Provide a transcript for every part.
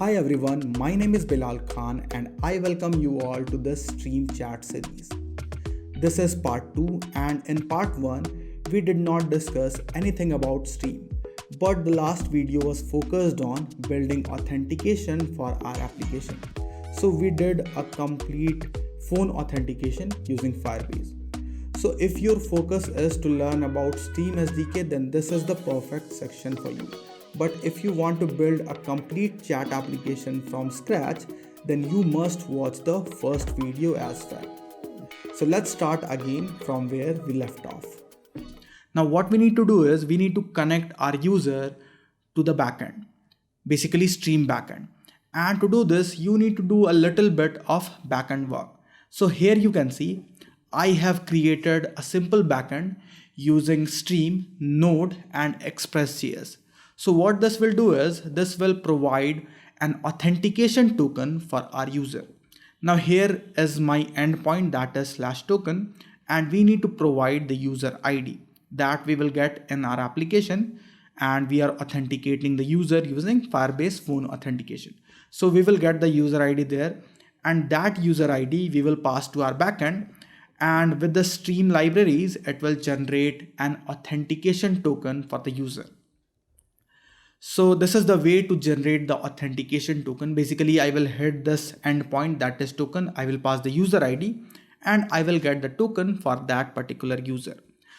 Hi everyone, my name is Bilal Khan and I welcome you all to the Stream Chat series. This is part 2 and in part 1 we did not discuss anything about Stream, but the last video was focused on building authentication for our application. So we did a complete phone authentication using Firebase. So if your focus is to learn about Stream SDK, then this is the perfect section for you. But if you want to build a complete chat application from scratch, then you must watch the first video as well. So let's start again from where we left off. Now what we need to do is we need to connect our user to the backend, basically Stream backend. And to do this, you need to do a little bit of backend work. So here you can see I have created a simple backend using Stream, Node and Express.js. So what this will do is this will provide an authentication token for our user. Now here is my endpoint, that is /token, and we need to provide the user ID that we will get in our application, and we are authenticating the user using Firebase Phone Authentication. So we will get the user ID there, and that user ID we will pass to our backend, and with the Stream libraries it will generate an authentication token for the user. So this is the way to generate the authentication token. Basically, I will hit this endpoint, that is token. I will pass the user ID and I will get the token for that particular user.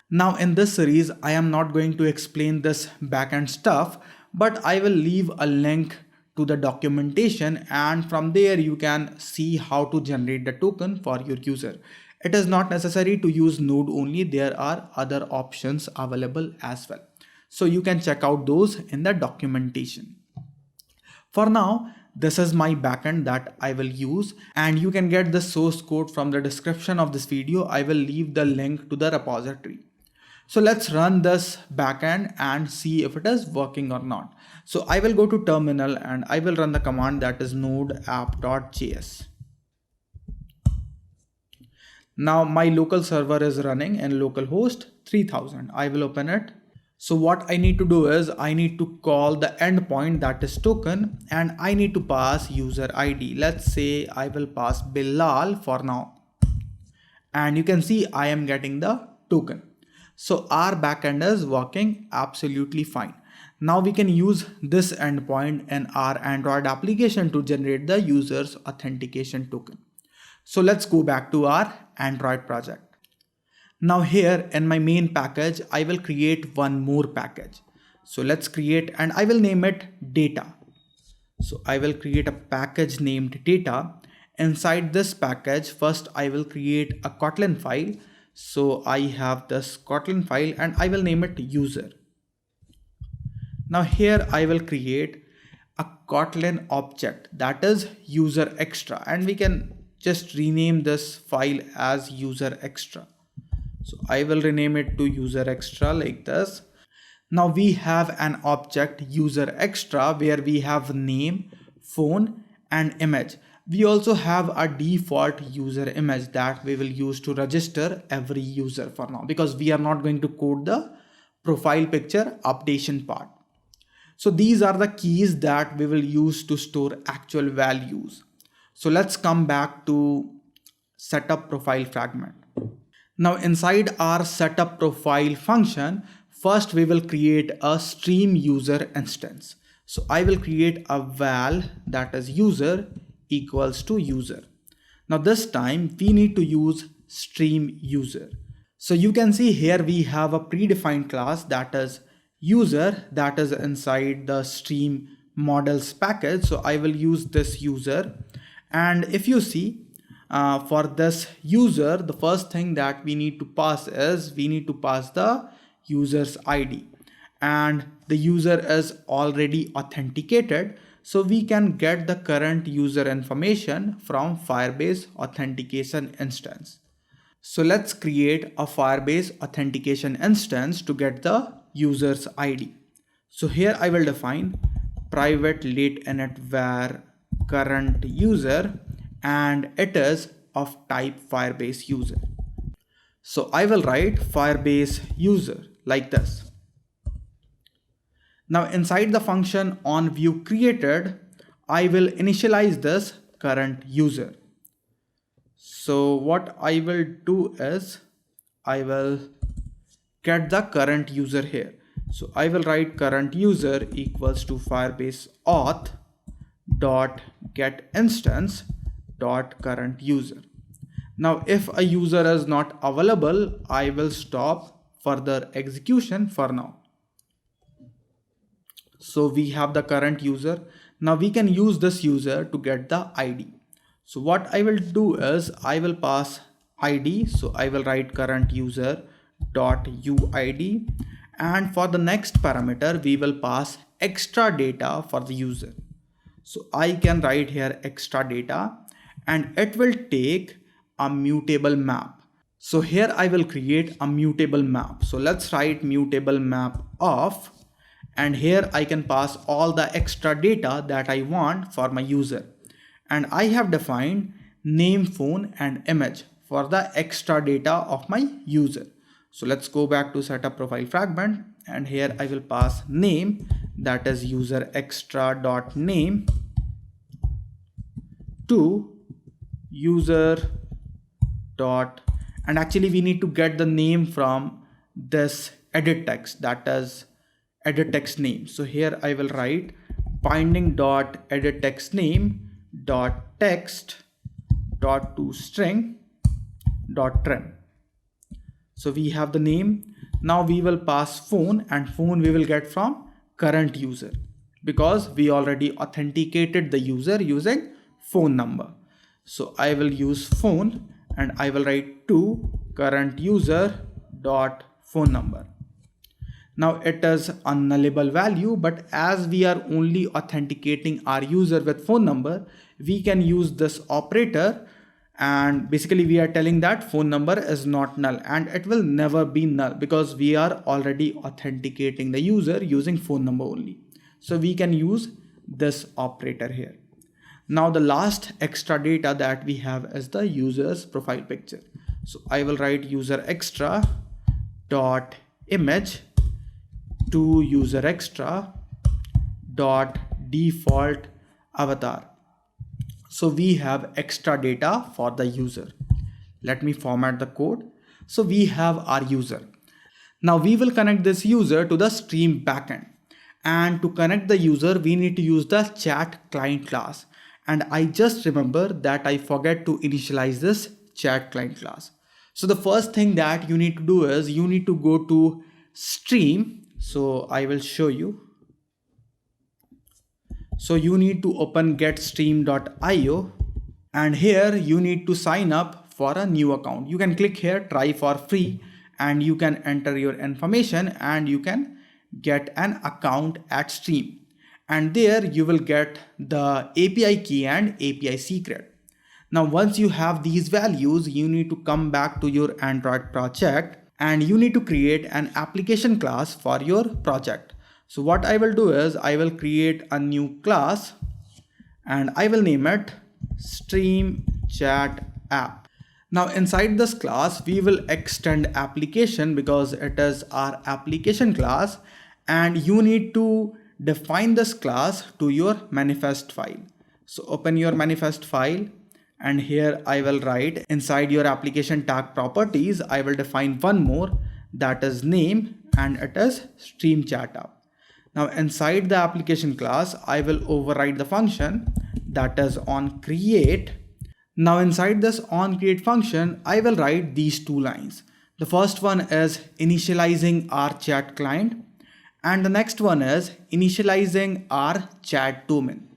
Now in this series, I am not going to explain this backend stuff, but I will leave a link to the documentation, and from there you can see how to generate the token for your user. It is not necessary to use Node only. There are other options available as well. So you can check out those in the documentation. For now, this is my backend that I will use, and you can get the source code from the description of this video. I will leave the link to the repository. So let's run this backend and see if it is working or not. So I will go to terminal and I will run the command, that is node app.js. Now my local server is running in localhost 3000. I will open it. So what I need to do is I need to call the endpoint, that is token, and I need to pass user ID. Let's say I will pass Bilal for now. And you can see I am getting the token. So our backend is working absolutely fine. Now we can use this endpoint in our Android application to generate the user's authentication token. So let's go back to our Android project. Now here in my main package, I will create one more package. So let's create, and I will name it data. So I will create a package named data. Inside this package, first I will create a Kotlin file. So I have this Kotlin file and I will name it user. Now here I will create a Kotlin object, that is user extra, and we can just rename this file as user extra. So I will rename it to user extra like this. Now we have an object user extra where we have name, phone and image. We also have a default user image that we will use to register every user for now, because we are not going to code the profile picture updation part. So these are the keys that we will use to store actual values. So let's come back to setup profile fragment. Now inside our setup profile function, first we will create a stream user instance. So I will create a val, that is user equals to user. Now this time we need to use stream user. So you can see here we have a predefined class, that is user, that is inside the stream models package. So I will use this user, and if you see, for this user, the first thing that we need to pass is we need to pass the user's ID, and the user is already authenticated. So we can get the current user information from Firebase authentication instance. So let's create a Firebase authentication instance to get the user's ID. So here I will define private late init var current user, and it is of type Firebase user. So I will write Firebase user like this. Now inside the function onView created, I will initialize this current user. So what I will do is I will get the current user here. So I will write current user equals to Firebase auth dot get instance dot current user. Now if a user is not available, I will stop further execution for now. So we have the current user. Now we can use this user to get the ID. So what I will do is I will pass ID. So I will write current user dot uid, and for the next parameter we will pass extra data for the user. So I can write here extra data, and it will take a mutable map. So here I will create a mutable map. So let's write mutable map of, and here I can pass all the extra data that I want for my user. And I have defined name, phone and image for the extra data of my user. So let's go back to setup profile fragment, and here I will pass name, that is user extra dot name, to user dot, and actually we need to get the name from this edit text, that is edit text name. So here I will write binding dot edit text name dot text dot to string dot trim. So we have the name. Now we will pass phone, and phone we will get from current user because we already authenticated the user using phone number. So I will use phone, and I will write to current user dot phone number. Now it is a nullable value, but as we are only authenticating our user with phone number, we can use this operator, and basically we are telling that phone number is not null, and it will never be null because we are already authenticating the user using phone number only. So we can use this operator here. Now the last extra data that we have is the user's profile picture. So I will write user extra dot image to user extra dot default avatar. So we have extra data for the user. Let me format the code. So we have our user. Now we will connect this user to the Stream backend. And to connect the user, we need to use the chat client class. And I just remember that I forget to initialize this chat client class. So the first thing that you need to do is you need to go to Stream. So I will show you. So you need to open getstream.io, and here you need to sign up for a new account. You can click here, try for free, and you can enter your information and you can get an account at Stream. And there you will get the API key and API secret. Now once you have these values, you need to come back to your Android project and you need to create an application class for your project. So what I will do is I will create a new class and I will name it Stream Chat App. Now inside this class, we will extend application because it is our application class, and you need to define this class to your manifest file. So open your manifest file, and here I will write inside your application tag properties, I will define one more, that is name, and it is Stream Chat App. Now inside the application class, I will override the function that is onCreate. Now inside this onCreate function, I will write these two lines. The first one is initializing our chat client, and the next one is initializing our chat domain.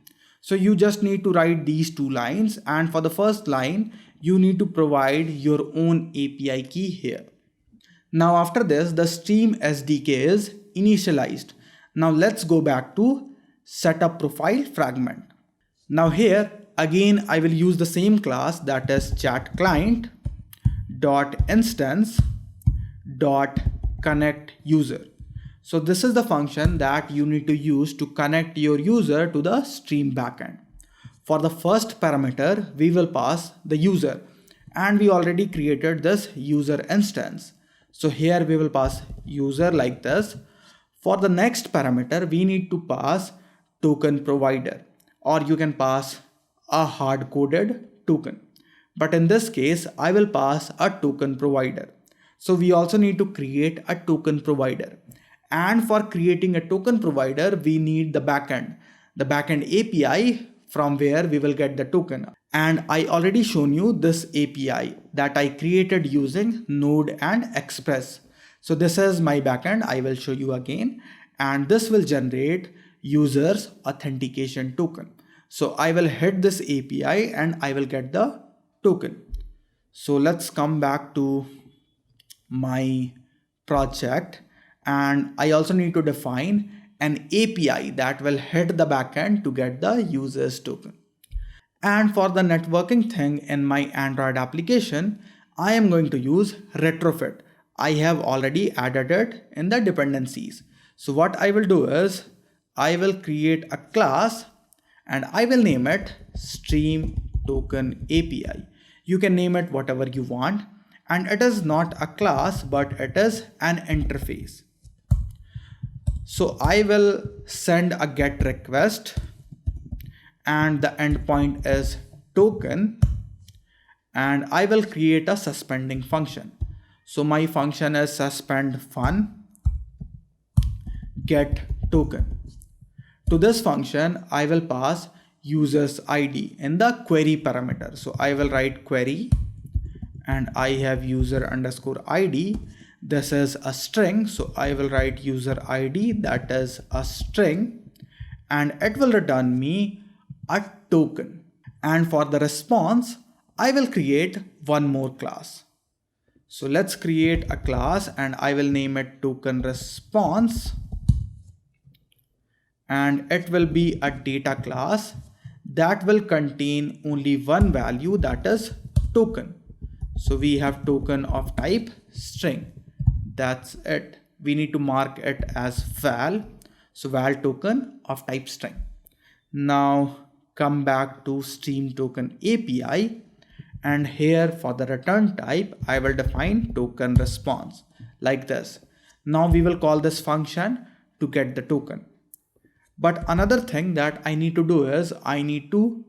So you just need to write these two lines, and for the first line, you need to provide your own API key here. Now after this, the Stream SDK is initialized. Now let's go back to setup profile fragment. Now here again I will use the same class, that is chat client dot instance dot connect user. So this is the function that you need to use to connect your user to the Stream backend. For the first parameter, we will pass the user, and we already created this user instance. So here we will pass user like this. For the next parameter, we need to pass token provider, or you can pass a hard-coded token. But in this case, I will pass a token provider. So we also need to create a token provider. And for creating a token provider, we need the backend API from where we will get the token. And I already shown you this API that I created using Node and Express. So this is my backend. I will show you again, and this will generate users authentication token. So I will hit this API and I will get the token. So let's come back to my project, and I also need to define an API that will hit the backend to get the users token. And for the networking thing in my Android application, I am going to use retrofit. I have already added it in the dependencies. So what I will do is I will create a class and I will name it Stream Token API. You can name it whatever you want, and it is not a class, but it is an interface. So I will send a GET request and the endpoint is token, and I will create a suspending function. So my function is suspend fun get token. To this function, I will pass user's ID in the query parameter. So I will write query and I have user underscore ID. This is a string. So I will write user ID, that is a string, and it will return me a token. And for the response, I will create one more class. So let's create a class and I will name it token response, and it will be a data class that will contain only one value, that is token. So we have token of type string. That's it. We need to mark it as val. So val token of type string. Now come back to Stream Token API, and here for the return type, I will define token response like this. Now we will call this function to get the token. But another thing that I need to do is I need to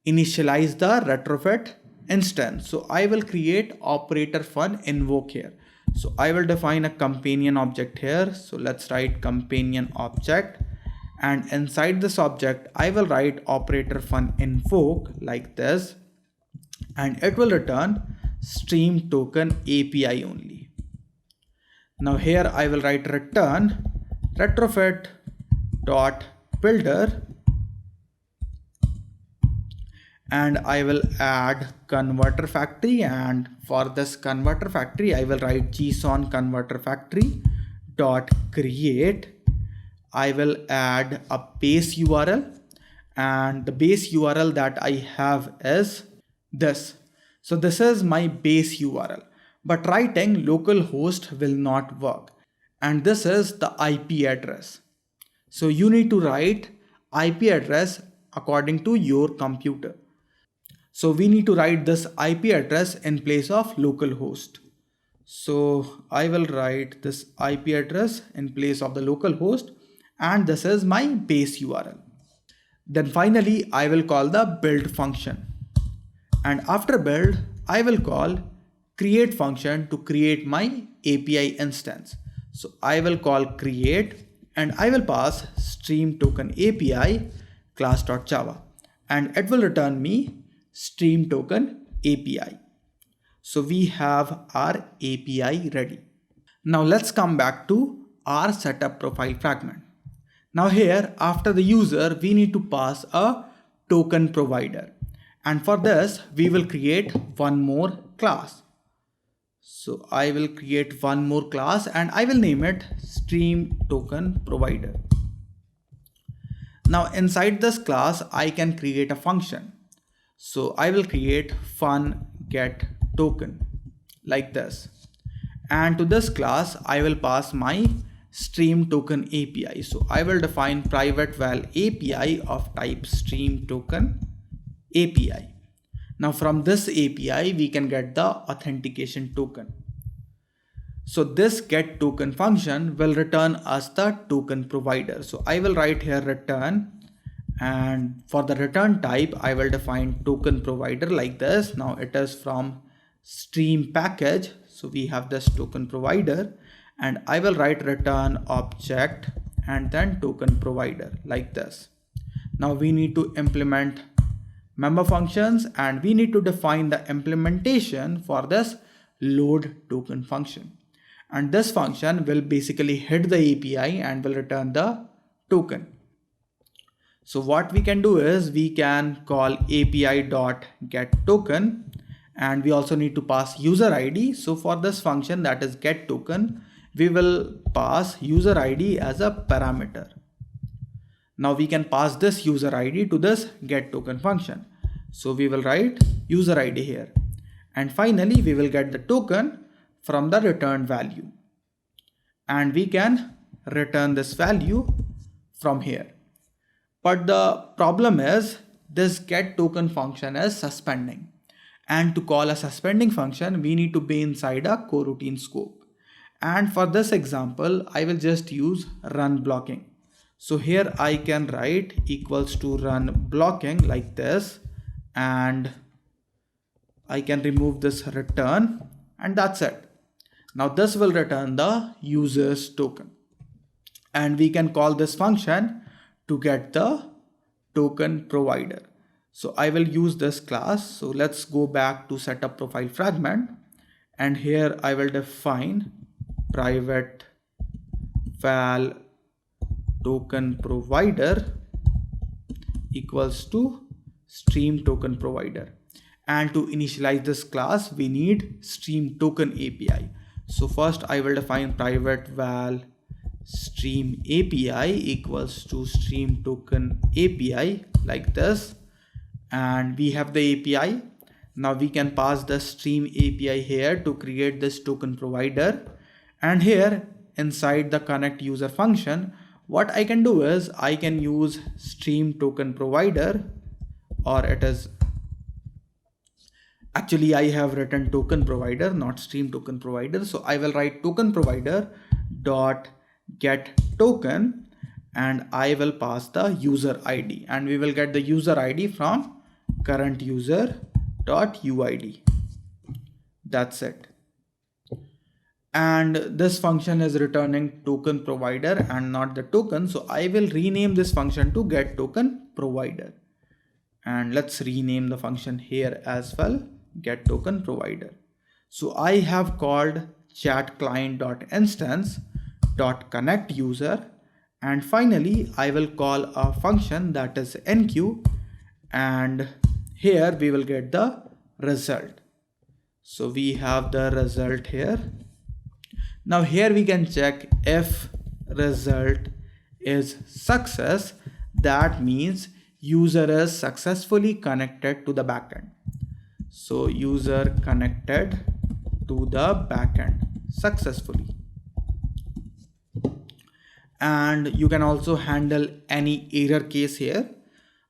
initialize the retrofit instance. So I will create operator fun invoke here. So I will define a companion object here. So let's write companion object, and inside this object I will write operator fun invoke like this, and it will return Stream Token API only. Now here I will write return retrofit dot builder, and I will add converter factory, and for this converter factory I will write json converter factory dot create. I will add a base URL, and the base URL that I have is this. So this is my base URL, but writing localhost will not work, and this is the IP address. So you need to write IP address according to your computer. So we need to write this IP address in place of localhost. So I will write this IP address in place of the localhost, and this is my base URL. Then finally I will call the build function, and after build I will call create function to create my API instance. So I will call create, and I will pass Stream Token API class.java, and it will return me Stream Token API. So we have our API ready. Now let's come back to our setup profile fragment. Now here, after the user, we need to pass a token provider, and for this we will create one more class. So I will create one more class and I will name it Stream Token Provider. Now inside this class I can create a function. So I will create fun get token like this, and to this class I will pass my Stream Token API. So I will define private val API of type Stream Token API. Now from this API we can get the authentication token. So this get token function will return us the token provider. So I will write here return, And for the return type, I will define token provider like this. Now it is from stream package. So we have this token provider, and I will write return object and then token provider like this. Now we need to implement member functions, and we need to define the implementation for this load token function. And this function will basically hit the API and will return the token. So what we can do is we can call API.getToken, and we also need to pass user ID. So for this function, that is getToken, we will pass user ID as a parameter. Now we can pass this user ID to this getToken function. So we will write user ID here. And finally, we will get the token from the returned value. And we can return this value from here. But the problem is this getToken function is suspending. And to call a suspending function, we need to be inside a coroutine scope. And for this example, I will just use run blocking. So here I can write equals to run blocking like this, and I can remove this return, and that's it. Now this will return the user's token, and we can call this function to get the token provider. So I will use this class. So let's go back to setup profile fragment, and here I will define private val token provider equals to stream token provider. And to initialize this class, we need stream token API. So first I will define private val stream API equals to stream token API like this, and we have the API. Now we can pass the stream API here to create this token provider, and here inside the connect user function, what I can do is I can use stream token provider, or it is actually I have written token provider, not stream token provider. So I will write token provider dot get token, and I will pass the user ID, and we will get the user ID from current user dot uid. That's it. And this function is returning token provider and not the token. So I will rename this function to get token provider, and let's rename the function here as well, get token provider. So I have called chat client.instance dot connect user, and finally I will call a function that is enqueue, and here we will get the result. So we have the result here. Now here we can check if result is success, that means user is successfully connected to the backend. So user connected to the backend successfully. And you can also handle any error case here,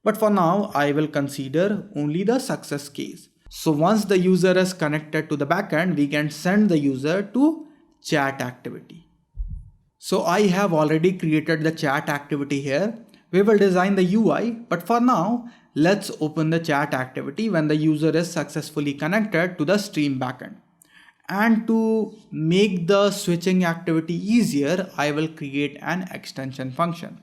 but for now I will consider only the success case. So once the user is connected to the backend, we can send the user to chat activity. So I have already created the chat activity here. We will design the UI, but for now let's open the chat activity when the user is successfully connected to the stream backend. And to make the switching activity easier, I will create an extension function.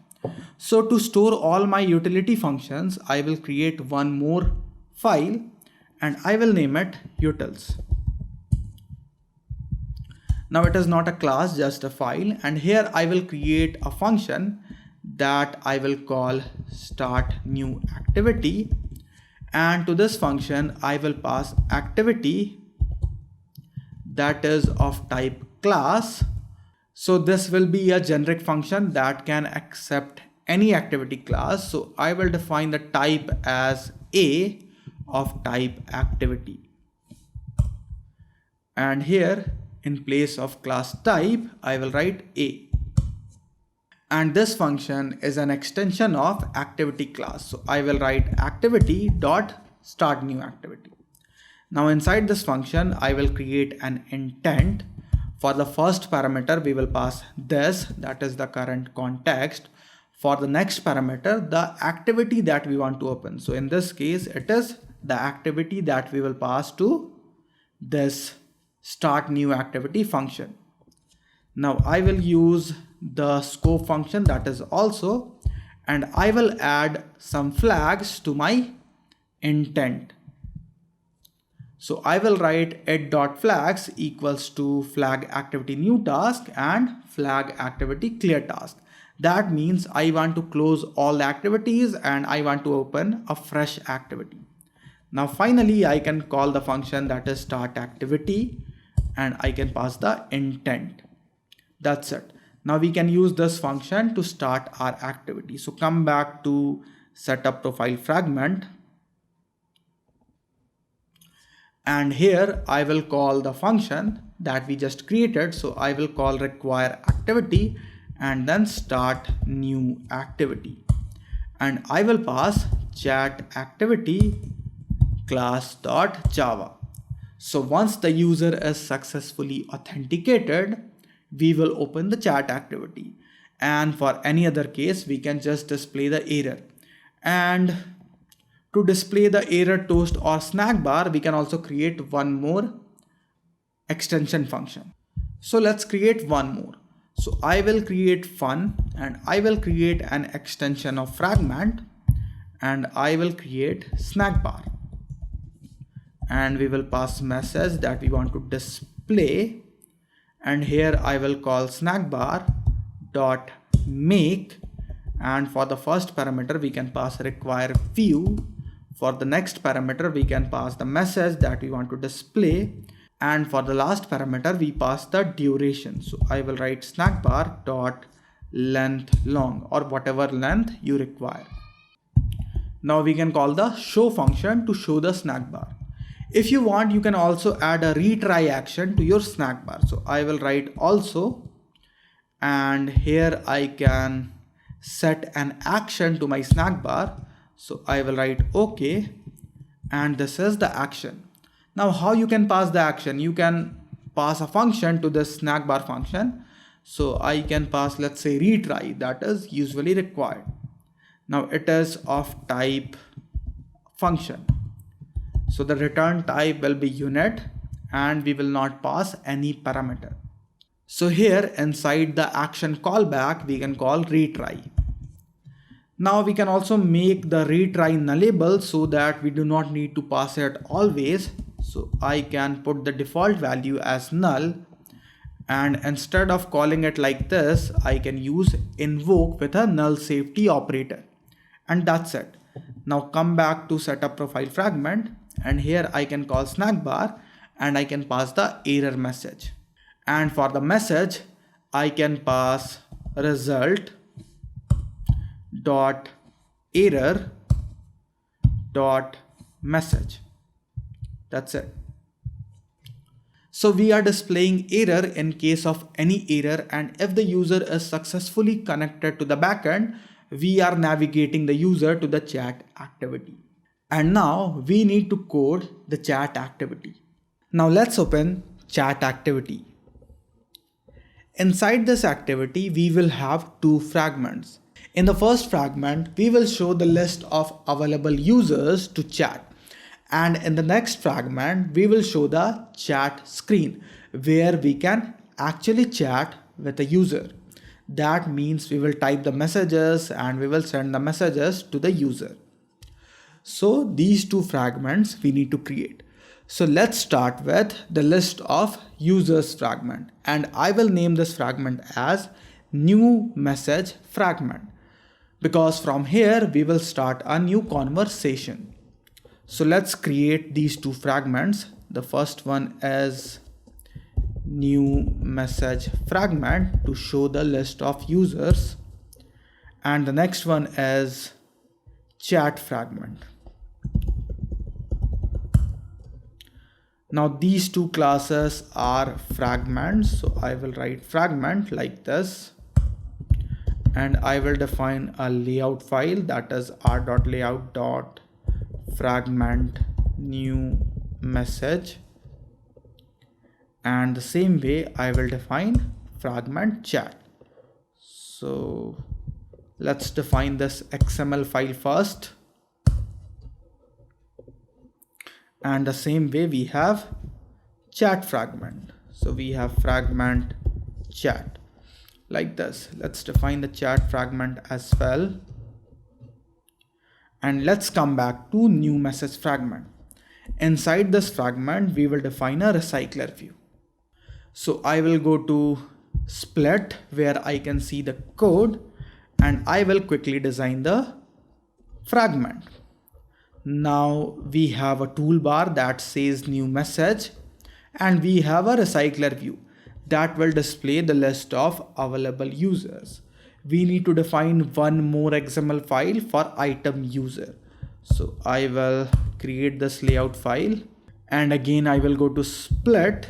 So to store all my utility functions, I will create one more file, and I will name it utils. Now it is not a class, just a file, and here I will create a function that I will call start new activity, and to this function I will pass activity that is of type class. So this will be a generic function that can accept any activity class. So I will define the type as A of type activity, and here in place of class type I will write A, and this function is an extension of activity class. So I will write activity dot start new activity. Now inside this function I will create an intent. For the first parameter we will pass this, that is the current context. for the next parameter the activity that we want to open. So in this case, it is the activity that we will pass to this start new activity function. Now I will use the scope function, that is also, and I will add some flags to my intent. So I will write it.flags equals to flag activity new task and flag activity clear task. That means I want to close all the activities and I want to open a fresh activity. Now finally I can call the function that is start activity and I can pass the intent. That's it. Now we can use this function to start our activity. So come back to setup profile fragment. And here I will call the function that we just created. So I will call require activity and then start new activity. And I will pass chat activity class.java. So once the user is successfully authenticated, we will open the chat activity. And for any other case, we can just display the error. And to display the error toast or snack bar, we can also create one more extension function. So let's create one more. So I will create fun and I will create an extension of fragment and I will create snack bar. And we will pass message that we want to display. And here I will call snack bar dot make, and for the first parameter we can pass require view. For the next parameter we can pass the message that we want to display, and for the last parameter we pass the duration. So I will write snack bar dot length long, or whatever length you require. Now we can call the show function to show the snack bar. If you want, you can also add a retry action to your snack bar. So I will write also, and here I can set an action to my snack bar. So I will write OK, and this is the action. Now how you can pass the action? You can pass a function to this snack bar function. So I can pass, let's say, retry, that is usually required. Now it is of type function. So the return type will be unit and we will not pass any parameter. So here inside the action callback, we can call retry. Now we can also make the retry nullable so that we do not need to pass it always. So I can put the default value as null, and instead of calling it like this, I can use invoke with a null safety operator, and that's it. Now come back to setup profile fragment, and here I can call snack bar and I can pass the error message. And for the message, I can pass result dot error dot message. That's it. So we are displaying error in case of any error, and if the user is successfully connected to the backend, we are navigating the user to the chat activity. And now we need to code the chat activity. Now let's open chat activity. Inside this activity, we will have two fragments. In the first fragment, we will show the list of available users to chat. And in the next fragment, we will show the chat screen where we can actually chat with a user. That means we will type the messages and we will send the messages to the user. So these two fragments we need to create. So let's start with the list of users fragment, and I will name this fragment as new message fragment, because from here we will start a new conversation. So let's create these two fragments. The first one is new message fragment to show the list of users, and the next one is chat fragment. Now these two classes are fragments, so I will write fragment like this, and I will define a layout file, that is r.layout.fragment new message, and the same way I will define fragment chat. So Let's define this XML file first. And the same way we have chat fragment. So we have fragment chat like this. Let's define the chat fragment as well. And let's come back to new message fragment. Inside this fragment, we will define a recycler view. So I will go to split where I can see the code, and I will quickly design the fragment. Now we have a toolbar that says new message, and we have a recycler view that will display the list of available users. We need to define one more XML file for item user. So I will create this layout file, and again I will go to split,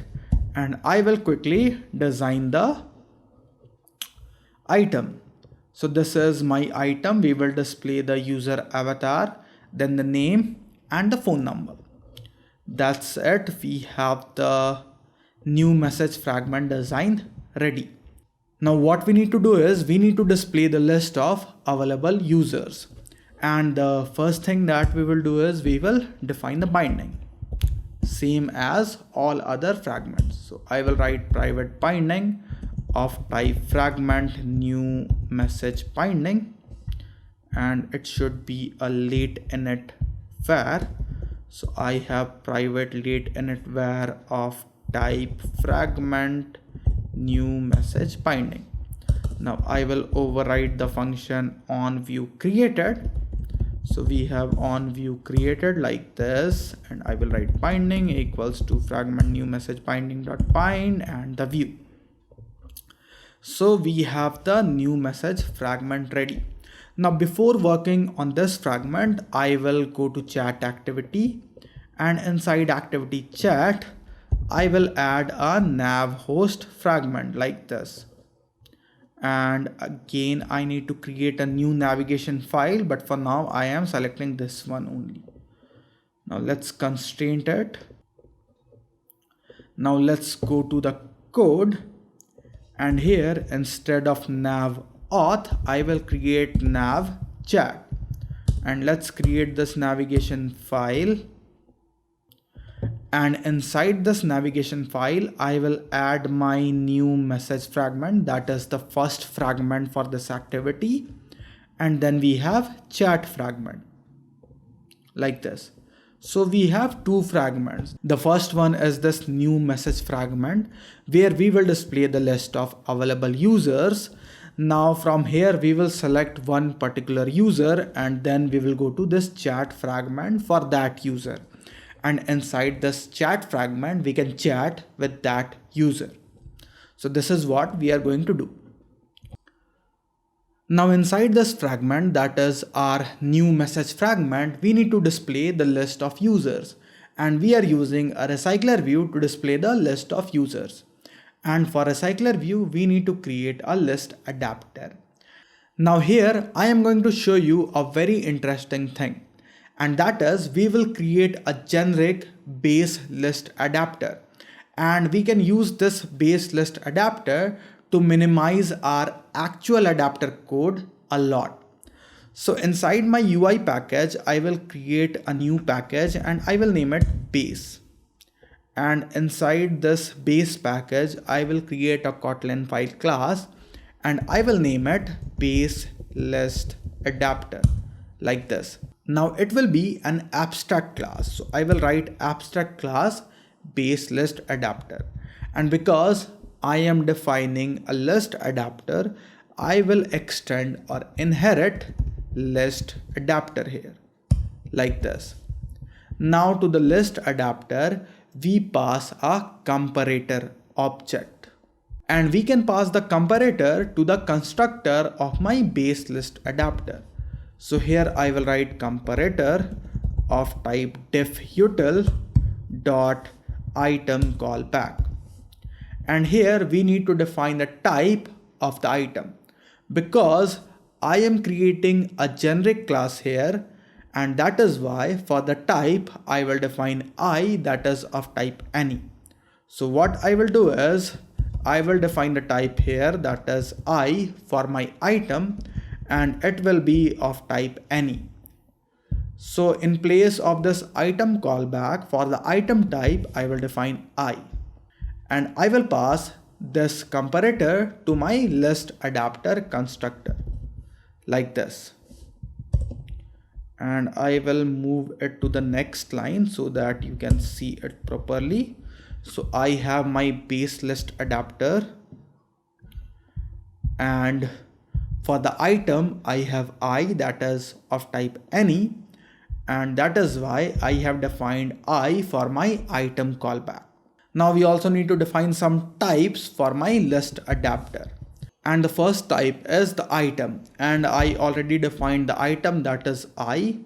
and I will quickly design the item. So this is my item. We will display the user avatar, then the name and the phone number. That's it. We have the new message fragment designed ready. Now what we need to do is we need to display the list of available users. And the first thing that we will do is we will define the binding, same as all other fragments. So I will write private binding of type fragment new message binding, and it should be a late init var. So I have private late init var of type fragment new message binding. Now I will override the function on view created. So we have on view created like this, and I will write binding equals to fragment new message binding dot bind and the view. So we have the new message fragment ready. Now before working on this fragment, I will go to chat activity, and inside activity chat, I will add a nav host fragment like this. And again, I need to create a new navigation file, but for now I am selecting this one only. Now let's constrain it. Now let's go to the code, and here instead of nav auth, I will create nav chat, and let's create this navigation file. And inside this navigation file, I will add my new message fragment, that is the first fragment for this activity. And then we have chat fragment like this. So we have two fragments. The first one is this new message fragment where we will display the list of available users. Now from here, we will select one particular user, and then we will go to this chat fragment for that user. And inside this chat fragment, we can chat with that user. So this is what we are going to do. Now inside this fragment, that is our new message fragment, we need to display the list of users. And we are using a recycler view to display the list of users. And for recycler view, we need to create a list adapter. Now here, I am going to show you a very interesting thing. And that is we will create a generic base list adapter, and we can use this base list adapter to minimize our actual adapter code a lot. So inside my UI package, I will create a new package and I will name it base. And inside this base package, I will create a Kotlin file class, and I will name it base list adapter like this. Now it will be an abstract class. So I will write abstract class base list adapter. And because I am defining a list adapter, I will extend or inherit list adapter here like this. Now to the list adapter, we pass a comparator object. And we can pass the comparator to the constructor of my base list adapter. So here I will write comparator of type diffutil dot item callback. And here we need to define the type of the item, because I am creating a generic class here, and that is why for the type I will define I, that is of type any. So what I will do is I will define the type here, that is I for my item, and it will be of type any. So in place of this item callback, for the item type, I will define I, and I will pass this comparator to my list adapter constructor like this. And I will move it to the next line so that you can see it properly. So I have my base list adapter, and for the item I have I, that is of type any, and that is why I have defined I for my item callback. Now we also need to define some types for my list adapter. And the first type is the item, and I already defined the item, that is I.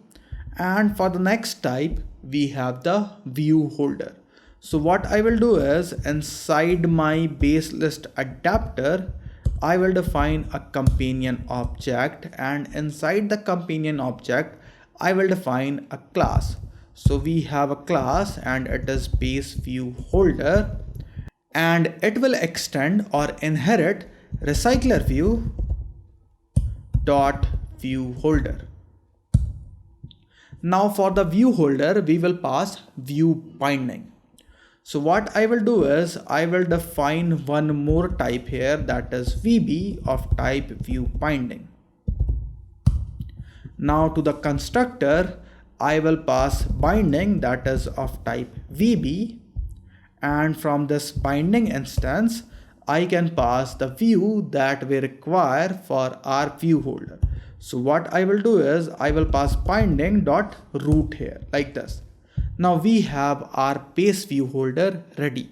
And for the next type, we have the view holder. So what I will do is, inside my base list adapter, I will define a companion object, and inside the companion object, I will define a class. So we have a class and it is base view holder, and it will extend or inherit recycler view dot view holder. Now for the view holder, we will pass view binding. So what I will do is, I will define one more type here, that is VB of type view binding. Now to the constructor, I will pass binding, that is of type VB, and from this binding instance, I can pass the view that we require for our view holder. So what I will do is, I will pass binding dot root here like this. Now we have our base view holder ready,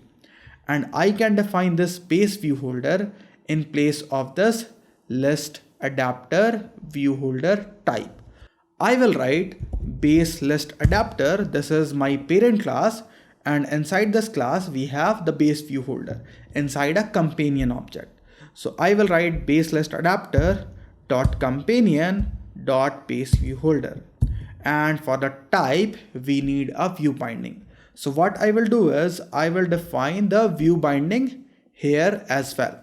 and I can define this base view holder in place of this list adapter view holder type. I will write base list adapter, this is my parent class, and inside this class we have the base view holder inside a companion object. So I will write base list adapter dot companion dot base view holder, and for the type we need a view binding. So what I will do is, I will define the view binding here as well.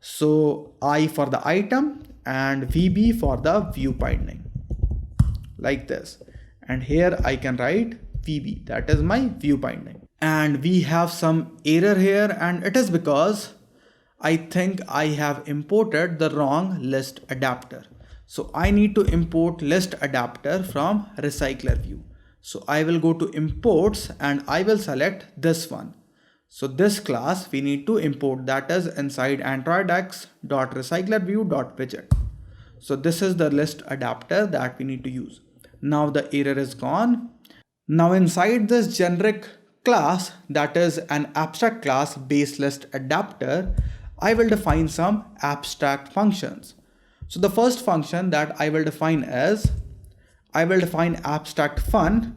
So I for the item and VB for the view binding like this, and here I can write VB, that is my view binding. And we have some error here, and it is because I think I have imported the wrong list adapter. So I need to import list adapter from recycler view. So I will go to imports and I will select this one. So this class we need to import, that is inside androidx.recyclerview.widget. So this is the list adapter that we need to use. Now the error is gone. Now inside this generic class, that is an abstract class base list adapter, I will define some abstract functions. So the first function that I will define is, I will define abstract fun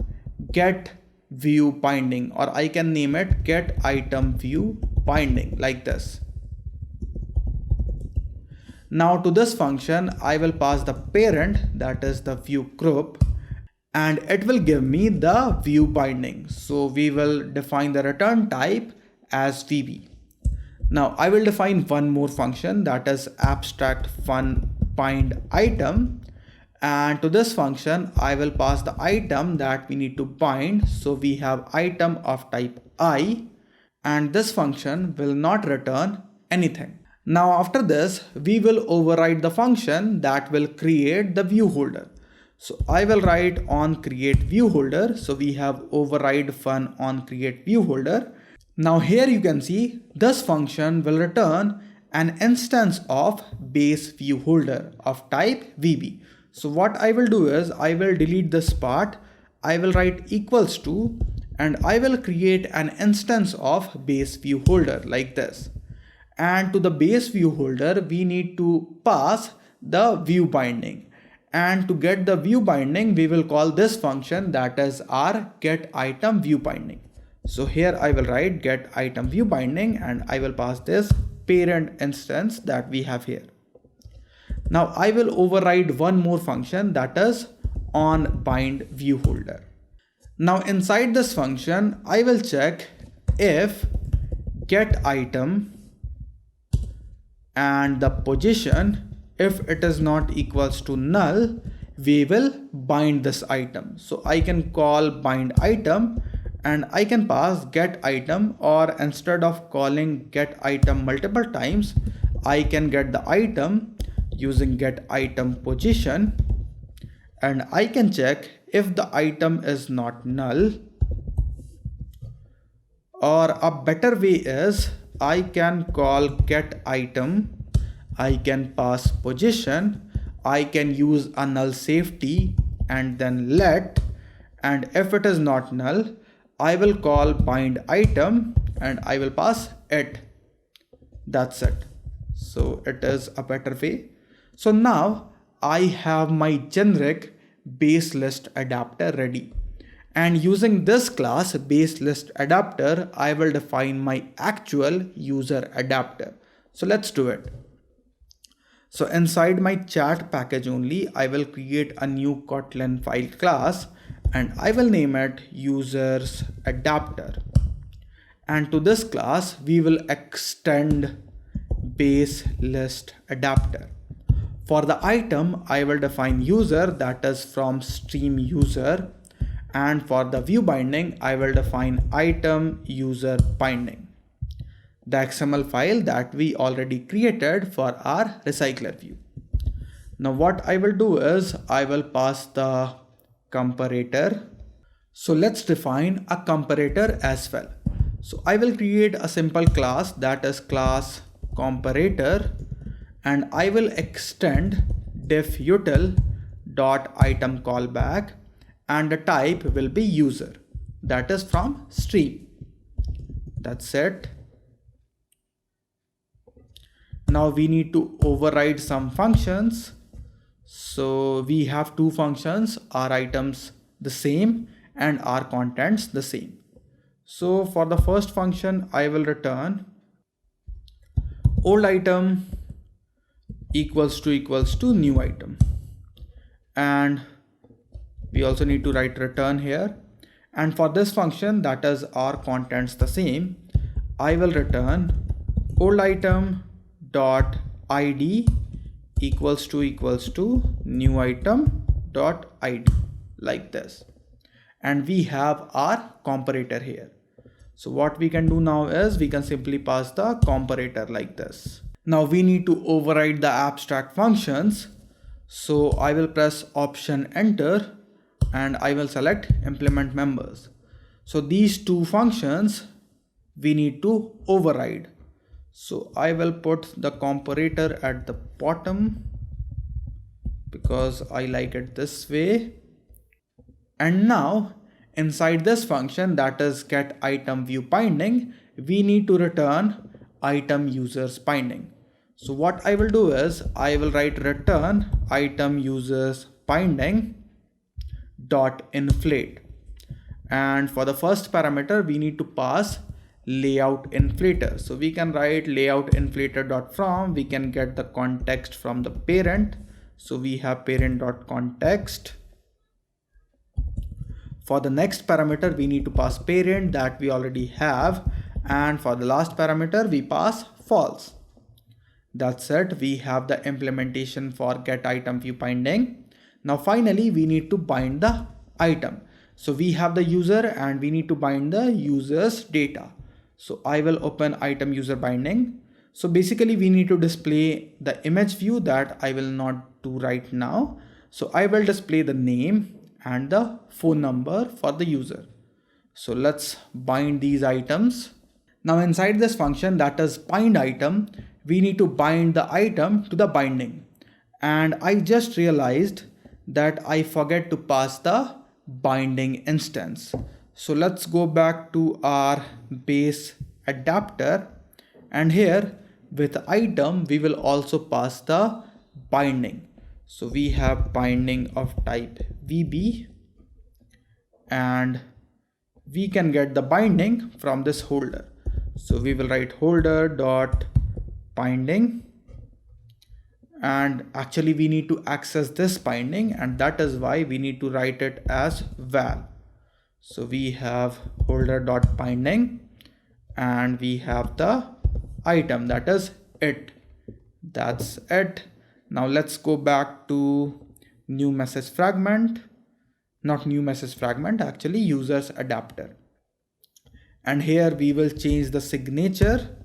get view binding, or I can name it get item view binding like this. Now to this function, I will pass the parent, that is the view group, and it will give me the view binding. So we will define the return type as VB. Now I will define one more function, that is abstract fun bind item, and to this function I will pass the item that we need to bind. So we have item of type I, and this function will not return anything. Now after this, we will override the function that will create the view holder. So I will write on create view holder. So we have override fun on create view holder. Now here you can see this function will return an instance of base view holder of type VB. So what I will do is, I will delete this part. I will write equals to, and I will create an instance of base view holder like this. And to the base view holder, we need to pass the view binding. And to get the view binding, we will call this function, that is our get item view binding. So here I will write get item view binding, and I will pass this parent instance that we have here. Now I will override one more function, that is on bind view holder. Now inside this function, I will check if get item and the position If it is not equals to null, we will bind this item. So I can call bind item and I can pass get item, or instead of calling get item multiple times, I can get the item using get item position, and I can check if the item is not null. Or a better way is I can call get item, I can pass position, I can use a null safety and then let, and if it is not null, I will call bind item and I will pass it. That's it. So it is a better way. So now I have my generic base list adapter ready. And using this class base list adapter, I will define my actual user adapter. So let's do it. So inside my chat package only, I will create a new Kotlin file class and I will name it users adapter. And to this class, we will extend base list adapter. For the item, I will define user, that is from stream user. And for the view binding, I will define item user binding, the XML file that we already created for our recycler view. Now what I will do is I will pass the comparator. So let's define a comparator as well. So I will create a simple class, that is class comparator, and I will extend diff util dot item callback, and the type will be user, that is from stream. That's it. Now we need to override some functions. So we have two functions, our items the same and our contents the same. So for the first function, I will return old item equals to new item, and we also need to write return here. And for this function, that is our contents the same, I will return old item dot id equals to new item dot id, like this. And we have our comparator here. So what we can do now is we can simply pass the comparator like this. Now we need to override the abstract functions. So I will press option enter and I will select implement members. So these two functions we need to override. So I will put the comparator at the bottom because I like it this way. And now inside this function, that is get item view binding, we need to return item users binding. So what I will do is I will write return item users binding dot inflate. And for the first parameter, we need to pass layout inflator. So we can write layout inflator dot from, we can get the context from the parent. So we have parent dot context. For the next parameter, we need to pass parent, that we already have. And for the last parameter, we pass false. That's it. We have the implementation for get item view binding. Now finally, we need to bind the item. So we have the user and we need to bind the user's data. So I will open item user binding. So basically we need to display the image view, that I will not do right now. So I will display the name and the phone number for the user. So let's bind these items. Now inside this function, that is bind item, we need to bind the item to the binding. And I just realized that I forget to pass the binding instance. So let's go back to our base adapter, and here with item we will also pass the binding. So we have binding of type VB, and we can get the binding from this holder. So we will write holder dot binding, and actually we need to access this binding, and that is why we need to write it as val. So we have holder dot binding and we have the item, that is it. That's it. Now let's go back to new message fragment, not new message fragment, actually users adapter. And here we will change the signature.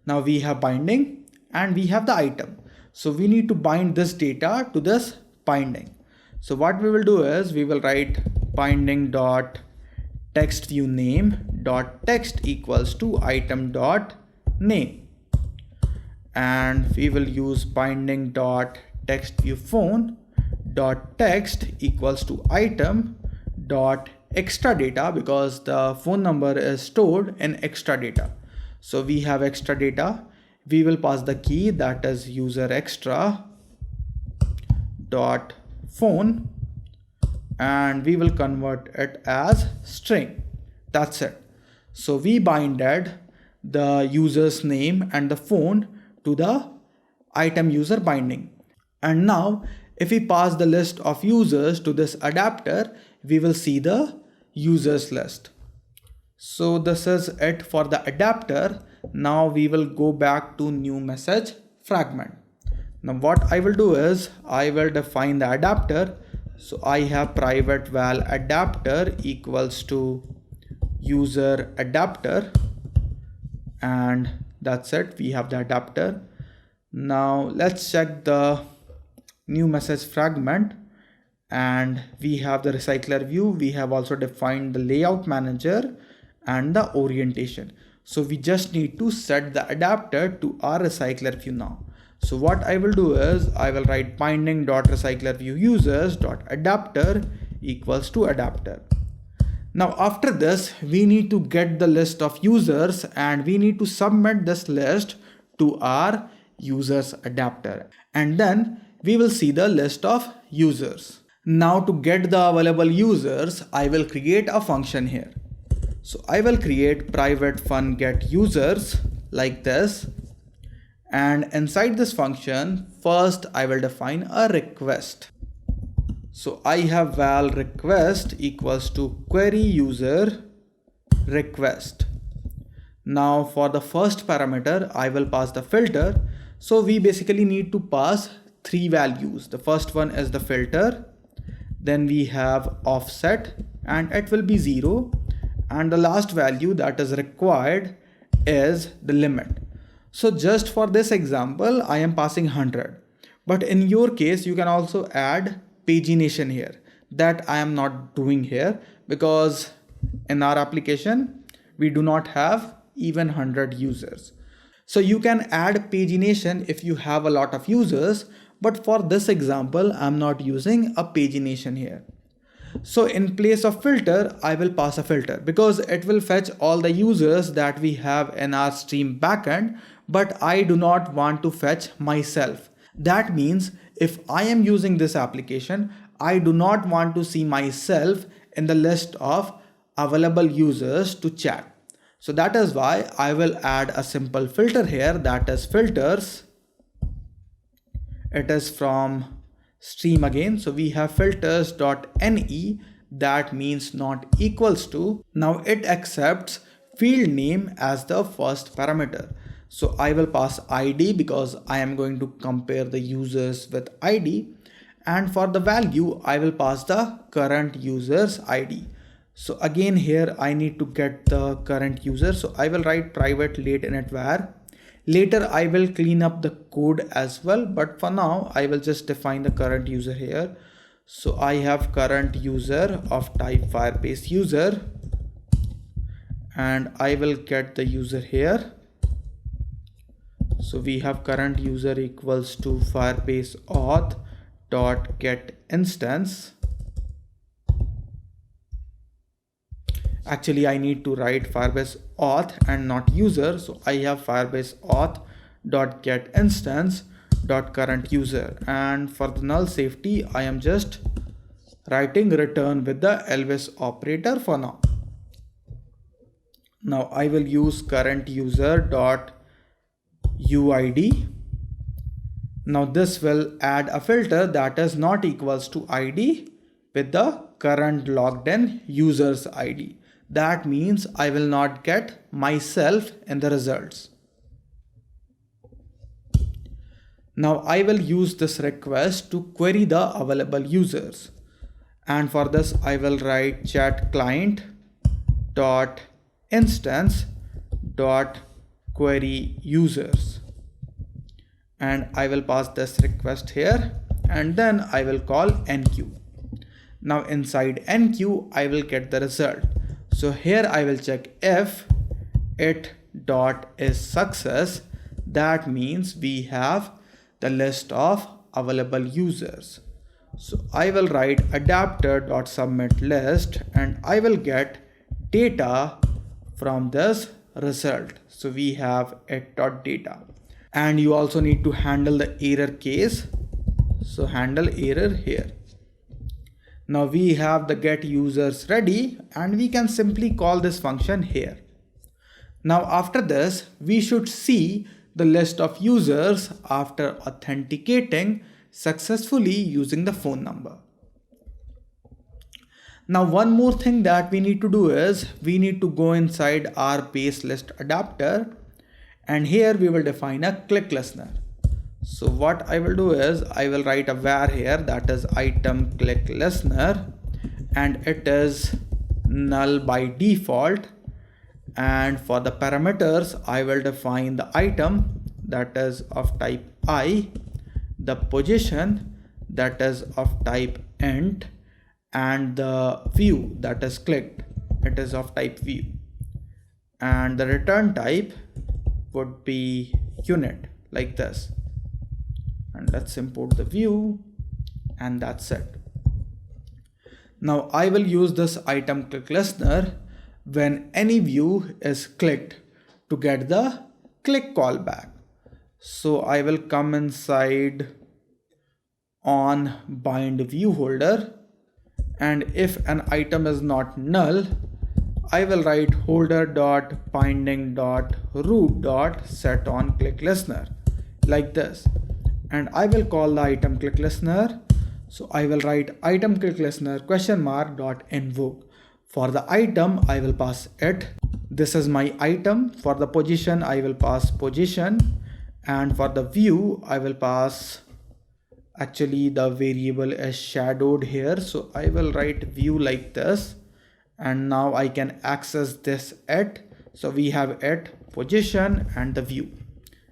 Now we have binding and we have the item. So we need to bind this data to this binding. So what we will do is we will write binding dot text view name dot text equals to item dot name, and we will use binding dot text view phone dot text equals to item dot extra data, because the phone number is stored in extra data. So we have extra data. We will pass the key, that is user extra dot phone, and we will convert it as string. That's it. So we binded the user's name and the phone to the item user binding. And now if we pass the list of users to this adapter, we will see the users list. So this is it for the adapter. Now we will go back to new message fragment. Now what I will do is I will define the adapter. So I have private val adapter equals to user adapter, and that's it. We have the adapter. Now let's check the new message fragment, and we have the recycler view. We have also defined the layout manager and the orientation. So we just need to set the adapter to our recycler view now. So what I will do is I will write binding dot recycler view users dot adapter equals to adapter. Now after this, we need to get the list of users and we need to submit this list to our users adapter, and then we will see the list of users. Now to get the available users, I will create a function here. So I will create private fun get users like this. And inside this function, first I will define a request. So I have val request equals to query user request. Now for the first parameter, I will pass the filter. So we basically need to pass three values. The first one is the filter. Then we have offset and it will be 0. And the last value that is required is the limit. So just for this example, I am passing 100. But in your case, you can also add pagination here. That I am not doing here because in our application, we do not have even 100 users. So you can add pagination if you have a lot of users. But for this example, I'm not using a pagination here. So in place of filter, I will pass a filter because it will fetch all the users that we have in our stream backend, but I do not want to fetch myself. That means if I am using this application, I do not want to see myself in the list of available users to chat. So that is why I will add a simple filter here, that is filters. It is from stream again. So we have filters.ne, that means not equals to. Now it accepts field name as the first parameter. So I will pass ID because I am going to compare the users with ID. And for the value, I will pass the current user's ID. So again, here I need to get the current user. So I will write private late init var. Later I will clean up the code as well, but for now I will just define the current user here. So I have current user of type Firebase user, and I will get the user here. So we have current user equals to Firebase auth dot get instance. Actually, I need to write Firebase auth and not user. So I have Firebase auth dot get instance dot current user. And for the null safety, I am just writing return with the Elvis operator for now. Now I will use current user dot uid. Now this will add a filter that is not equals to ID with the current logged in user's ID. That means I will not get myself in the results. Now I will use this request to query the available users. And for this, I will write chat client dot instance dot query users. And I will pass this request here, and then I will call enqueue. Now inside enqueue, I will get the result. So here I will check if it dot is success. That means we have the list of available users. So I will write adapter dot submit list, and I will get data from this result. So we have it dot data. And you also need to handle the error case. So handle error here. Now we have the get users ready, and we can simply call this function here. Now after this, we should see the list of users after authenticating successfully using the phone number. Now one more thing that we need to do is we need to go inside our base list adapter, and here we will define a click listener. So what I will do is I will write a var here, that is item click listener, and it is null by default. And for the parameters, I will define the item that is of type I, the position that is of type int, and the view that is clicked, it is of type view, and the return type would be unit, like this. And let's import the view, and that's it. Now I will use this item click listener when any view is clicked to get the click callback. So I will come inside on bind view holder, and if an item is not null, I will write holder dot binding dot root dot set on click listener, like this. And I will call the item click listener. So I will write item click listener question mark dot invoke. For the item, I will pass it. This is my item. For the position, I will pass position. And for the view, I will pass, actually the variable is shadowed here. So I will write view like this. And now I can access this it. So we have it, position, and the view.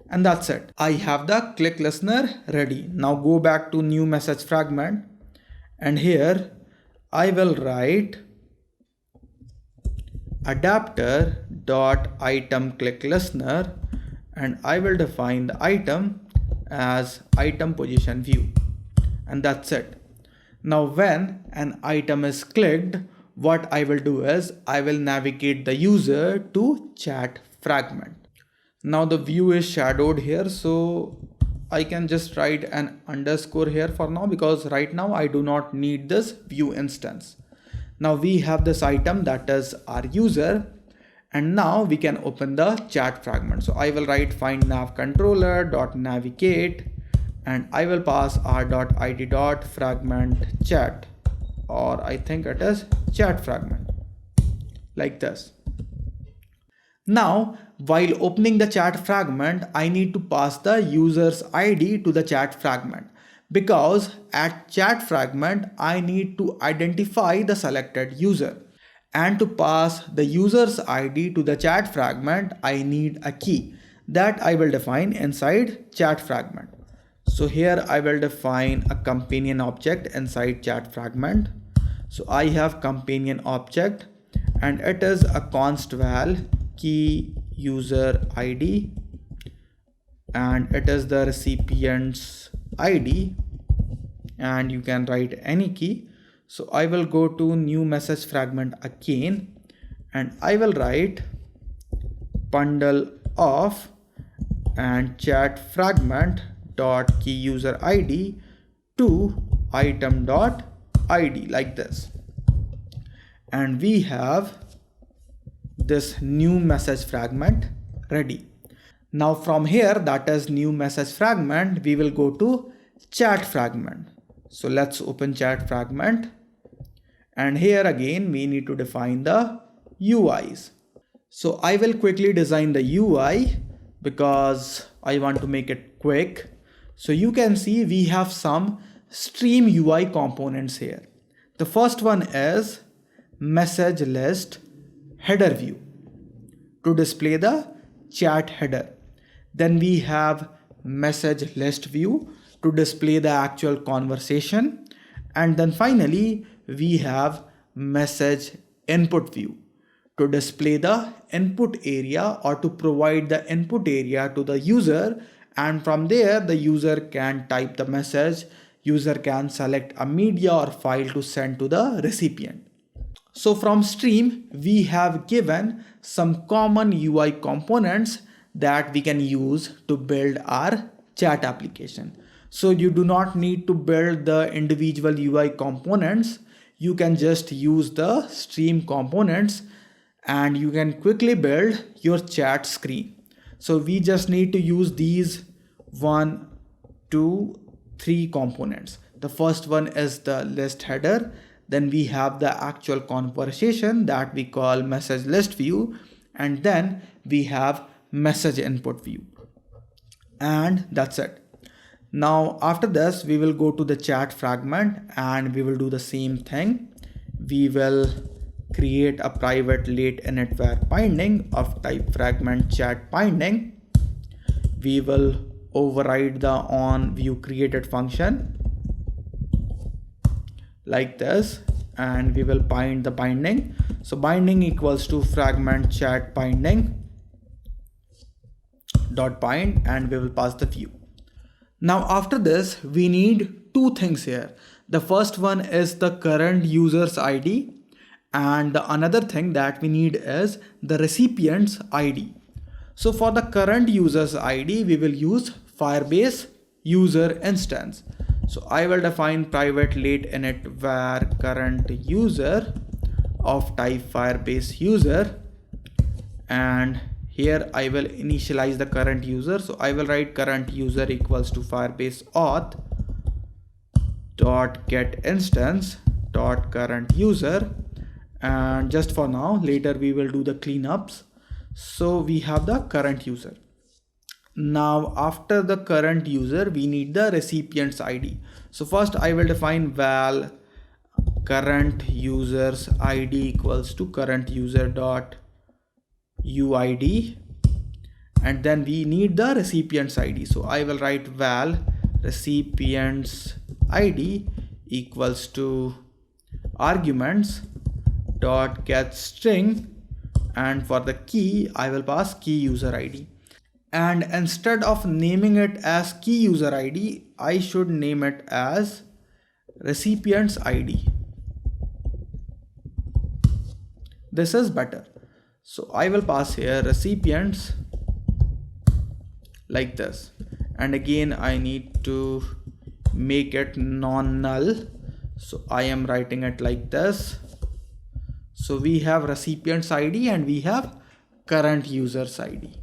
And that's it. I have the click listener ready. Now go back to new message fragment, and here I will write adapter dot item click listener, and I will define the item as item position view, and that's it. Now when an item is clicked, what I will do is I will navigate the user to chat fragment. Now the view is shadowed here, so I can just write an underscore here for now, because right now I do not need this view instance. Now we have this item that is our user, and now we can open the chat fragment. So I will write find nav controller dot navigate, and I will pass r.id.fragment chat, or I think it is chat fragment, like this. Now, while opening the chat fragment, I need to pass the user's ID to the chat fragment, because at chat fragment, I need to identify the selected user. And to pass the user's ID to the chat fragment, I need a key that I will define inside chat fragment. So here I will define a companion object inside chat fragment. So I have companion object, and it is a const val key user ID, and it is the recipient's ID, and you can write any key. So I will go to new message fragment again, and I will write bundle of and chat fragment dot key user ID to item dot ID, like this. And we have this new message fragment ready. Now from here, that is new message fragment, we will go to chat fragment. So let's open chat fragment, and here again we need to define the UIs. So I will quickly design the UI because I want to make it quick. So you can see we have some Stream UI components here. The first one is message list header view to display the chat header. Then we have message list view to display the actual conversation. And then finally, we have message input view to display the input area or to provide the input area to the user. And from there, the user can type the message. User can select a media or file to send to the recipient. So from Stream, we have given some common UI components that we can use to build our chat application. So you do not need to build the individual UI components. You can just use the Stream components and you can quickly build your chat screen. So we just need to use these 1, 2, 3 components. The first one is the list header. Then we have the actual conversation that we call message list view. And then we have message input view. And that's it. Now after this, we will go to the chat fragment and we will do the same thing. We will create a private late init var binding of type fragment chat binding. We will override the on view created function like this, and we will bind the binding. So binding equals to fragment chat binding dot bind, and we will pass the view. Now after this, we need two things here. The first one is the current user's ID, and the another thing that we need is the recipient's ID. So for the current user's ID, we will use Firebase user instance. So I will define private late init var current user of type Firebase user, and here I will initialize the current user. So I will write current user equals to Firebase auth dot get instance dot current user, and just for now, later we will do the cleanups. So we have the current user. Now after the current user, we need the recipient's ID. So first I will define val current user's ID equals to current user dot uid, and then we need the recipient's ID. So I will write val recipient's ID equals to arguments dot get string, and for the key I will pass key user ID. And instead of naming it as key user ID, I should name it as recipient's ID. This is better. So I will pass here recipients like this. And again, I need to make it non-null. So I am writing it like this. So we have recipient's ID and we have current user's ID.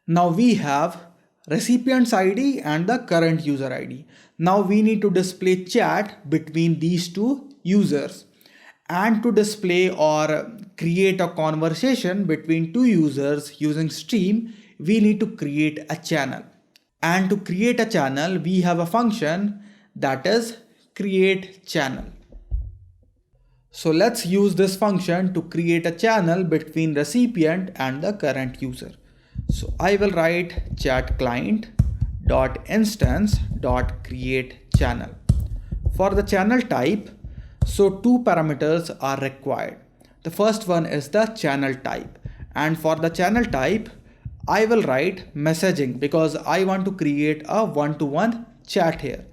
Now we have recipient's ID and the current user ID. Now we need to display chat between these two users. And to display or create a conversation between two users using Stream, we need to create a channel. And to create a channel, we have a function that is create channel. So let's use this function to create a channel between recipient and the current user. So I will write chat client dot instance dot create channel. For the channel type, so two parameters are required. The first one is the channel type, and for the channel type I will write messaging because I want to create a one-to-one chat here.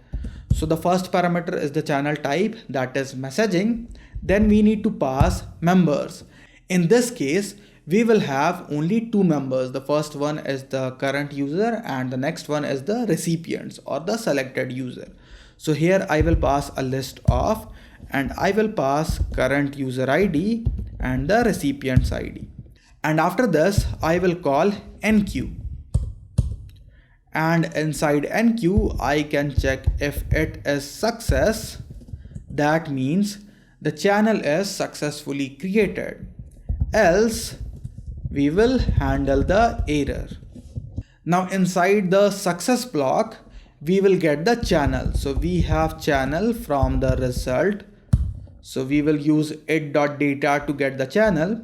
So the first parameter is the channel type, that is messaging. Then we need to pass members. In this case, we will have only two members. The first one is the current user and the next one is the recipients or the selected user. So here I will pass a list of, and I will pass current user ID and the recipient's ID. And after this, I will call enqueue. And inside enqueue, I can check if it is success. That means the channel is successfully created. Else, we will handle the error. Now inside the success block, we will get the channel. So we have channel from the result. So we will use it.data to get the channel.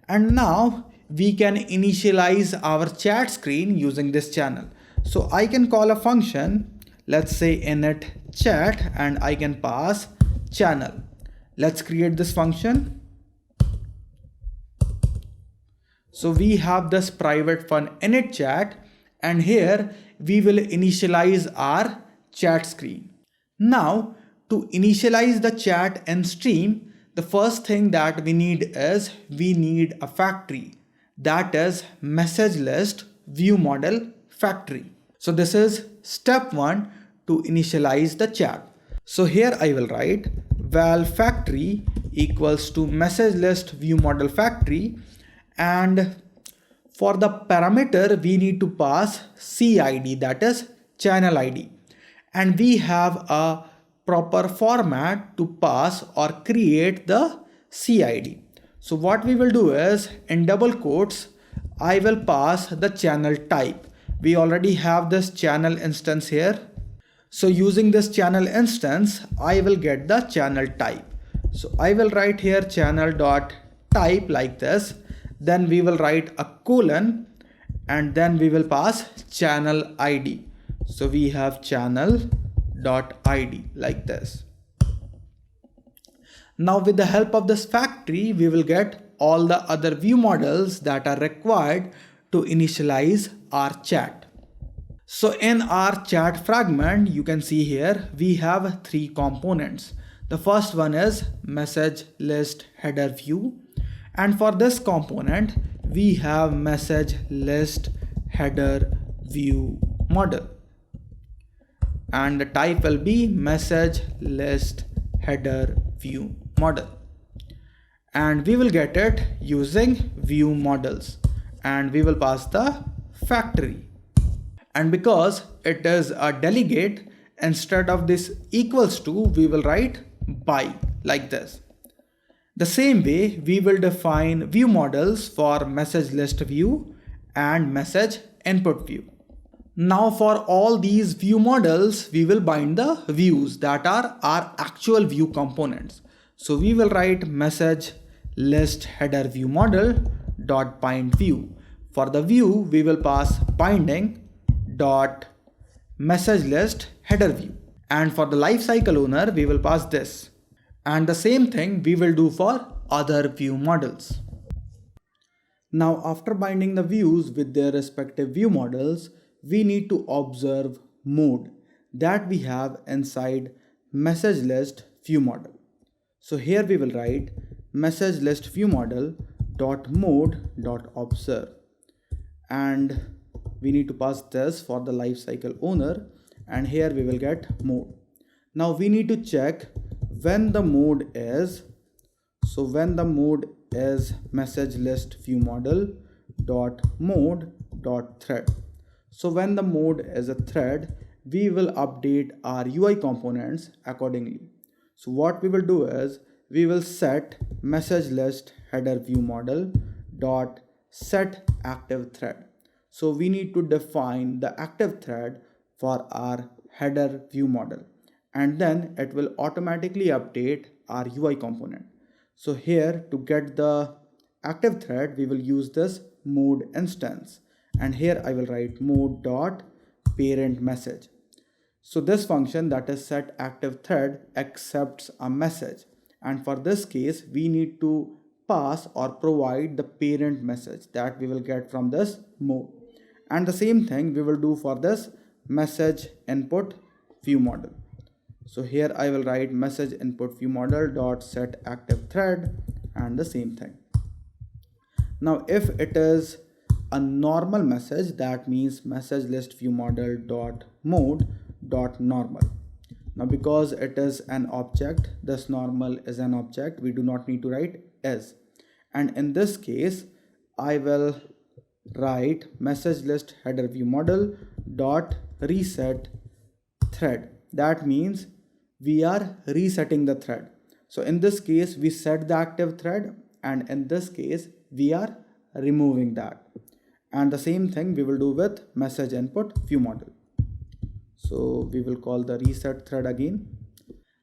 And now we can initialize our chat screen using this channel. So I can call a function, let's say init chat, and I can pass channel. Let's create this function. So we have this private fun init chat, and here we will initialize our chat screen. Now to initialize the chat and stream, the first thing that we need is we need a factory, that is message list view model factory. So this is step 1 to initialize the chat. So here I will write val factory equals to message list view model factory, and for the parameter we need to pass CID, that is channel ID, and we have a proper format to pass or create the CID. So what we will do is, in double quotes, I will pass the channel type. We already have this channel instance here. So using this channel instance, I will get the channel type. So I will write here channel.type like this. Then we will write a colon, and then we will pass channel ID. So we have channel.id like this. Now with the help of this factory, we will get all the other view models that are required to initialize our chat. So in our chat fragment, you can see here we have 3 components. The first one is message list header view, and for this component we have message list header view model, and the type will be message list header view model, and we will get it using view models, and we will pass the factory. And because it is a delegate, instead of this equals to, we will write by like this. The same way we will define view models for message list view and message input view. Now for all these view models, we will bind the views that are our actual view components. So we will write message list header view model dot bind view. For the view, we will pass binding dot message list header view, and for the lifecycle owner we will pass this, and the same thing we will do for other view models. Now after binding the views with their respective view models, we need to observe mode that we have inside message list view model. So here we will write message list view model dot mode dot observe, and we need to pass this for the lifecycle owner, and here we will get mode. Now we need to check when the mode is. So when the mode is message list view model dot mode dot thread. So when the mode is a thread, we will update our UI components accordingly. So what we will do is we will set message list header view model dot set active thread. So we need to define the active thread for our header view model, and then it will automatically update our UI component. So here to get the active thread, we will use this mode instance, and here I will write mode dot parent message. So this function, that is set active thread, accepts a message, and for this case we need to pass or provide the parent message that we will get from this mode. And the same thing we will do for this message input view model. So here I will write message input view model dot set active thread, and the same thing. Now if it is a normal message, that means message list view model dot mode dot normal. Now because it is an object, this normal is an object, we do not need to write is, and in this case I will write message list header view model dot reset thread. That means we are resetting the thread. So in this case we set the active thread, and in this case we are removing that. And the same thing we will do with message input view model. So we will call the reset thread again.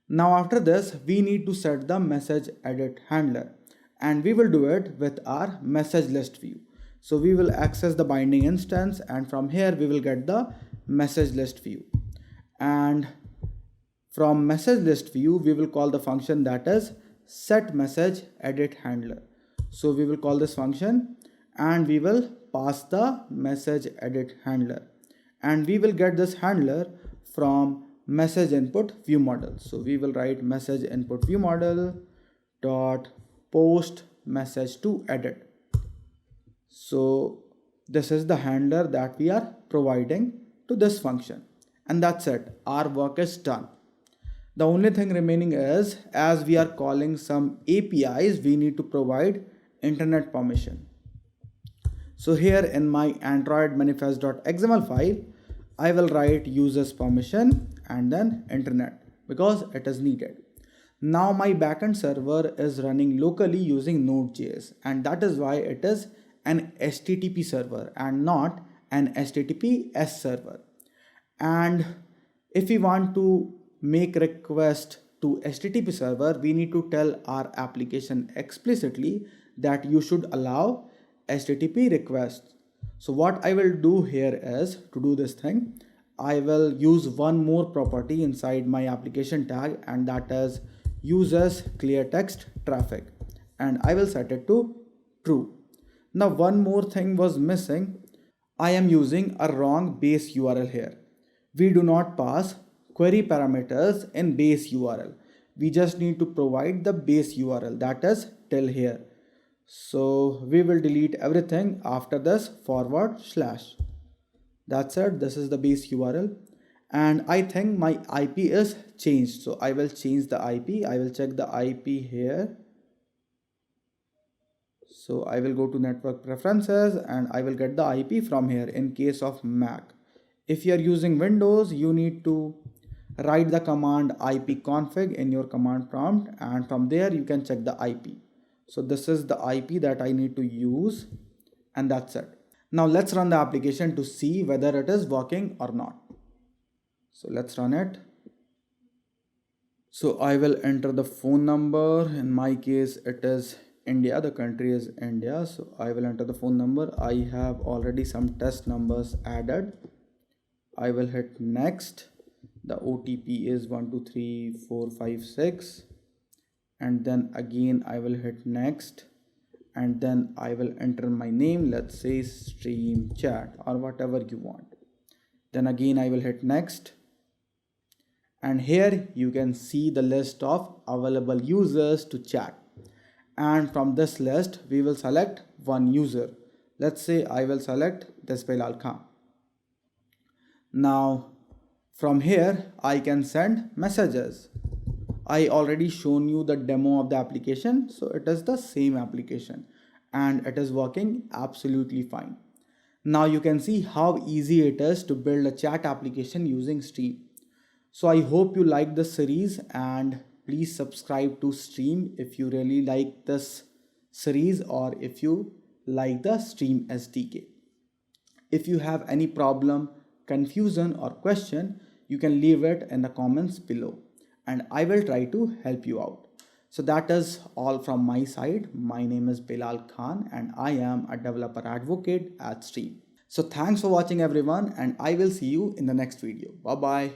Now after this, we need to set the message edit handler, and we will do it with our message list view. So we will access the binding instance, and from here we will get the message list view. And from message list view, we will call the function that is set message edit handler. So we will call this function and we will pass the message edit handler, and we will get this handler from message input view model. So we will write message input view model dot post message to edit. So this is the handler that we are providing to this function, and that's it. Our work is done. The only thing remaining is, as we are calling some APIs, we need to provide internet permission. So here in my Android manifest.xml file, I will write users permission and then internet because it is needed. Now my backend server is running locally using Node.js, and that is why it is an HTTP server and not an HTTPS server. And if we want to make request to HTTP server, we need to tell our application explicitly that you should allow HTTP requests. So what I will do here is, to do this thing, I will use one more property inside my application tag, and that is uses clear text traffic, and I will set it to true. Now one more thing was missing. I am using a wrong base URL here. We do not pass query parameters in base URL. We just need to provide the base URL, that is till here. So we will delete everything after this forward slash. That's it. This is the base URL, and I think my IP is changed. So I will change the IP. I will check the IP here. So I will go to network preferences and I will get the IP from here in case of Mac. If you are using Windows, you need to write the command ipconfig in your command prompt, and from there you can check the IP. So this is the IP that I need to use, and that's it. Now let's run the application to see whether it is working or not. So let's run it. So I will enter the phone number. In my case, it is India. The country is India. So I will enter the phone number. I have already some test numbers added. I will hit next. The OTP is 123456, and then again I will hit next, and then I will enter my name, let's say Stream Chat or whatever you want. Then again I will hit next, and here you can see the list of available users to chat, and from this list we will select one user. Let's say I will select this Bilal Khan. Now from here I can send messages. I already shown you the demo of the application, so it is the same application and it is working absolutely fine. Now you can see how easy it is to build a chat application using Stream. So I hope you like this series, and please subscribe to Stream if you really like this series or if you like the Stream SDK. If you have any problem, confusion or question, you can leave it in the comments below and I will try to help you out. So that is all from my side. My name is Bilal Khan and I am a developer advocate at Stream. So thanks for watching everyone, and I will see you in the next video. Bye bye.